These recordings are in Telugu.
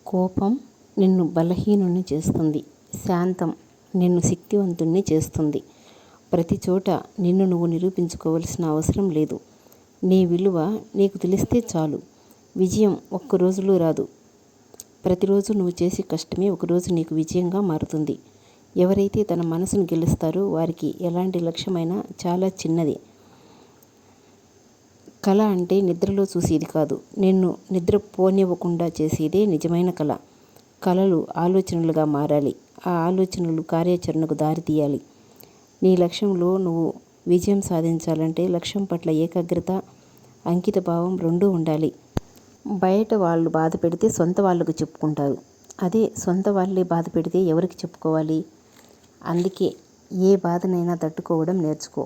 కోపం నిన్ను బలహీనుణ్ణి చేస్తుంది. శాంతం నిన్ను శక్తివంతుణ్ణి చేస్తుంది. ప్రతి చోట నిన్ను నువ్వు నిరూపించుకోవలసిన అవసరం లేదు. నీ విలువ నీకు తెలిస్తే చాలు. విజయం ఒక్క రోజులో రాదు. ప్రతిరోజు నువ్వు చేసే కష్టమే ఒకరోజు నీకు విజయంగా మారుతుంది. ఎవరైతే తన మనసును గెలుస్తారో వారికి ఎలాంటి లక్ష్యమైనా చాలా చిన్నది. కళ అంటే నిద్రలో చూసేది కాదు, నిన్ను నిద్రపోనివ్వకుండా చేసేదే నిజమైన కళ. కళలు ఆలోచనలుగా మారాలి. ఆ ఆలోచనలు కార్యాచరణకు దారితీయాలి. నీ లక్ష్యంలో నువ్వు విజయం సాధించాలంటే లక్ష్యం పట్ల ఏకాగ్రత, అంకిత భావం రెండూ ఉండాలి. బయట వాళ్ళు బాధ పెడితే సొంత వాళ్ళకు చెప్పుకుంటారు. అదే సొంత వాళ్ళే బాధ పెడితే ఎవరికి చెప్పుకోవాలి? అందుకే ఏ బాధనైనా తట్టుకోవడం నేర్చుకో.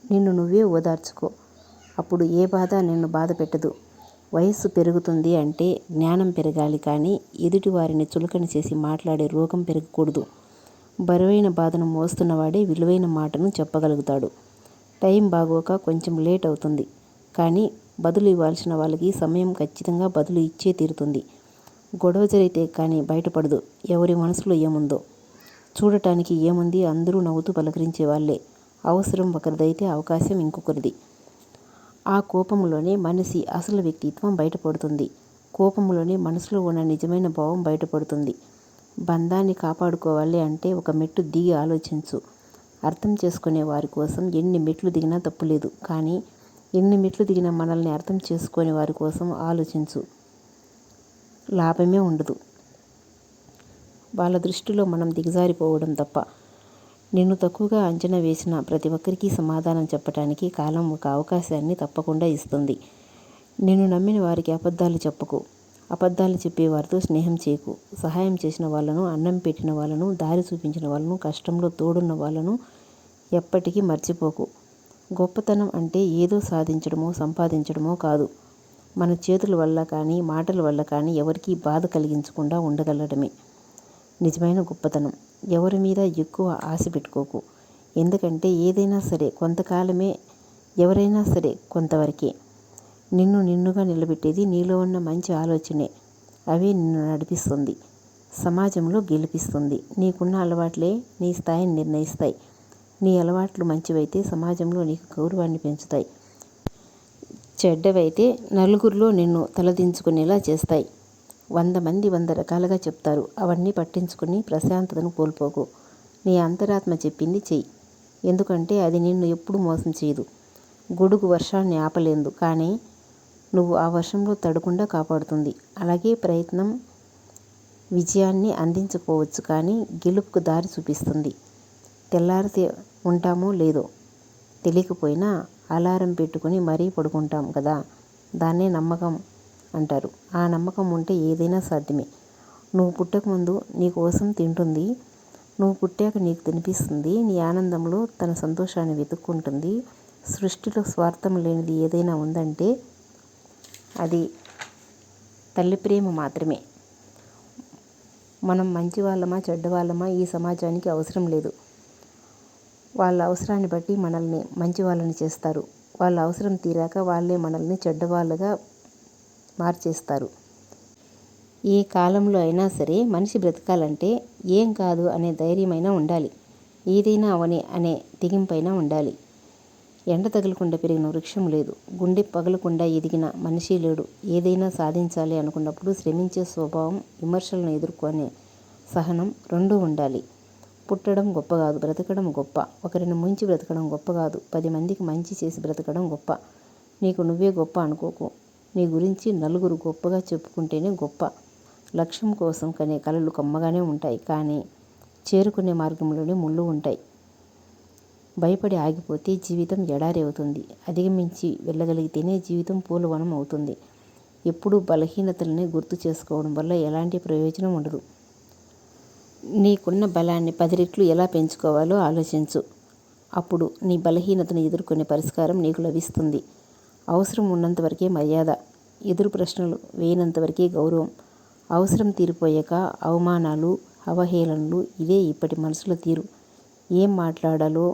నిన్ను నువ్వే ఓదార్చుకో. అప్పుడు ఏ బాధ నిన్ను బాధ పెట్టదు. వయస్సు పెరుగుతుంది అంటే జ్ఞానం పెరగాలి కానీ ఎదుటి వారిని చులకన చేసి మాట్లాడే రోగం పెరగకూడదు. బరువైన బాధను మోస్తున్నవాడే విలువైన మాటను చెప్పగలుగుతాడు. టైం బాగోక కొంచెం లేట్ అవుతుంది కానీ బదులు ఇవ్వాల్సిన వాళ్ళకి సమయం ఖచ్చితంగా బదులు ఇచ్చే తీరుతుంది. గొడవ జరిగితే కానీ బయటపడదు ఎవరి మనసులో ఏముందో. చూడటానికి ఏముంది, అందరూ నవ్వుతూ పలకరించే వాళ్ళే. అవసరం ఒకరిదైతే అవకాశం ఇంకొకరిది. ఆ కోపంలోనే మనిషి అసలు వ్యక్తిత్వం బయటపడుతుంది. కోపంలోనే మనసులో ఉన్న నిజమైన భావం బయటపడుతుంది. బంధాన్ని కాపాడుకోవాలి అంటే ఒక మెట్టు దిగి ఆలోచించు. అర్థం చేసుకునే వారి కోసం ఎన్ని మెట్లు దిగినా తప్పులేదు కానీ ఎన్ని మెట్లు దిగినా మనల్ని అర్థం చేసుకునే వారి కోసం ఆలోచించు. లాభమే ఉండదు. వాళ్ళ దృష్టిలో మనం దిగజారిపోవడం తప్ప. నిన్ను తక్కువగా అంచనా వేసిన ప్రతి ఒక్కరికి సమాధానం చెప్పటానికి కాలం ఒక అవకాశాన్ని తప్పకుండా ఇస్తుంది. నిన్ను నమ్మిన వారికి అబద్ధాలు చెప్పకు. అబద్ధాలు చెప్పేవారితో స్నేహం చేయకు. సహాయం చేసిన వాళ్ళను, అన్నం పెట్టిన వాళ్ళను, దారి చూపించిన వాళ్ళను, కష్టంలో తోడున్న వాళ్ళను ఎప్పటికీ మర్చిపోకు. గొప్పతనం అంటే ఏదో సాధించడమో సంపాదించడమో కాదు. మన చేతుల వల్ల కానీ మాటల వల్ల కానీ ఎవరికీ బాధ కలిగించకుండా ఉండగలగడమే నిజమైన గొప్పతనం. ఎవరి మీద ఎక్కువ ఆశ పెట్టుకోకు. ఎందుకంటే ఏదైనా సరే కొంతకాలమే, ఎవరైనా సరే కొంతవరకే. నిన్ను నిన్నుగా నిలబెట్టేది నీలో ఉన్న మంచి ఆలోచనే. అవే నిన్ను నడిపిస్తుంది, సమాజంలో గెలిపిస్తుంది. నీకున్న అలవాట్లే నీ స్థాయిని నిర్ణయిస్తాయి. నీ అలవాట్లు మంచివైతే సమాజంలో నీకు గౌరవాన్ని పెంచుతాయి. చెడ్డవైతే నలుగురిలో నిన్ను తలదించుకునేలా చేస్తాయి. 100 మంది 100 రకాలుగా చెప్తారు. అవన్నీ పట్టించుకుని ప్రశాంతతను కోల్పోకు. నీ అంతరాత్మ చెప్పింది చెయ్యి. ఎందుకంటే అది నిన్ను ఎప్పుడూ మోసం చేయదు. గొడుగు వర్షాన్ని ఆపలేదు కానీ నువ్వు ఆ వర్షంలో తడకుండా కాపాడుతుంది. అలాగే ప్రయత్నం విజయాన్ని అందించకపోవచ్చు కానీ గెలుపుకు దారి చూపిస్తుంది. తెల్లారితే ఉంటామో లేదో తెలియకపోయినా అలారం పెట్టుకుని మరీ పడుకుంటాం కదా, దాన్నే నమ్మకం అంటారు. ఆ నమ్మకం ఉంటే ఏదైనా సాధ్యమే. నువ్వు పుట్టకముందు నీ కోసం తింటుంది, నువ్వు పుట్టాక నీకు తినిపిస్తుంది. నీ ఆనందంలో తన సంతోషాన్ని వెతుక్కుంటుంది. సృష్టిలో స్వార్థం లేనిది ఏదైనా ఉందంటే అది తల్లి ప్రేమ మాత్రమే. మనం మంచి వాళ్ళమా చెడ్డవాళ్ళమా ఈ సమాజానికి అవసరం లేదు. వాళ్ళ అవసరాన్ని బట్టి మనల్ని మంచి వాళ్ళని చేస్తారు. వాళ్ళ అవసరం తీరాక వాళ్ళే మనల్ని చెడ్డవాళ్ళగా మార్చేస్తారు. ఏ కాలంలో అయినా సరే మనిషి బ్రతకాలంటే ఏం కాదు అనే ధైర్యమైనా ఉండాలి. ఏదైనా అవని అనే తెగింపైనా ఉండాలి. ఎండ తగలకుండా పెరిగిన వృక్షం లేదు. గుండె పగలకుండా ఎదిగిన మనిషి లేడు. ఏదైనా సాధించాలి అనుకున్నప్పుడు శ్రమించే స్వభావం, విమర్శలను ఎదుర్కొనే సహనం రెండూ ఉండాలి. పుట్టడం గొప్ప కాదు, బ్రతకడం గొప్ప. ఒకరిని ముంచి బ్రతకడం గొప్ప కాదు, 10 మందికి మంచి చేసి బ్రతకడం గొప్ప. నీకు నువ్వే గొప్ప అనుకోకు. నీ గురించి నలుగురు గొప్పగా చెప్పుకుంటేనే గొప్ప. లక్ష్యం కోసం కనే కలలు కమ్మగానే ఉంటాయి కానీ చేరుకునే మార్గంలోనే ముళ్ళు ఉంటాయి. భయపడి ఆగిపోతే జీవితం ఎడారి అవుతుంది. అధిగమించి వెళ్ళగలిగితేనే జీవితం పూలవనం అవుతుంది. ఎప్పుడూ బలహీనతలనే గుర్తు చేసుకోవడం వల్ల ఎలాంటి ప్రయోజనం ఉండదు. నీకున్న బలాన్ని 10 రెట్లు ఎలా పెంచుకోవాలో ఆలోచించు. అప్పుడు నీ బలహీనతను ఎదుర్కొనే పరిష్కారం నీకు లభిస్తుంది. అవసరం ఉన్నంతవరకే మర్యాద, ఎదురు ప్రశ్నలు వేయనంతవరకే గౌరవం. అవసరం తీరిపోయాక అవమానాలు, అవహేళనలు. ఇదే ఇప్పటి మనుషుల తీరు. ఏం మాట్లాడాలో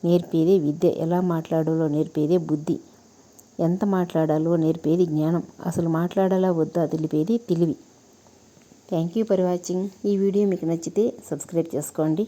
నేర్పేదే విద్య, ఎలా మాట్లాడాలో నేర్పేదే బుద్ధి, ఎంత మాట్లాడాలో నేర్పేది జ్ఞానం, అసలు మాట్లాడాలా వద్దా తెలిపేది తెలివి. Thank you for watching. ఈ వీడియో మీకు నచ్చితే సబ్స్క్రైబ్ చేసుకోండి.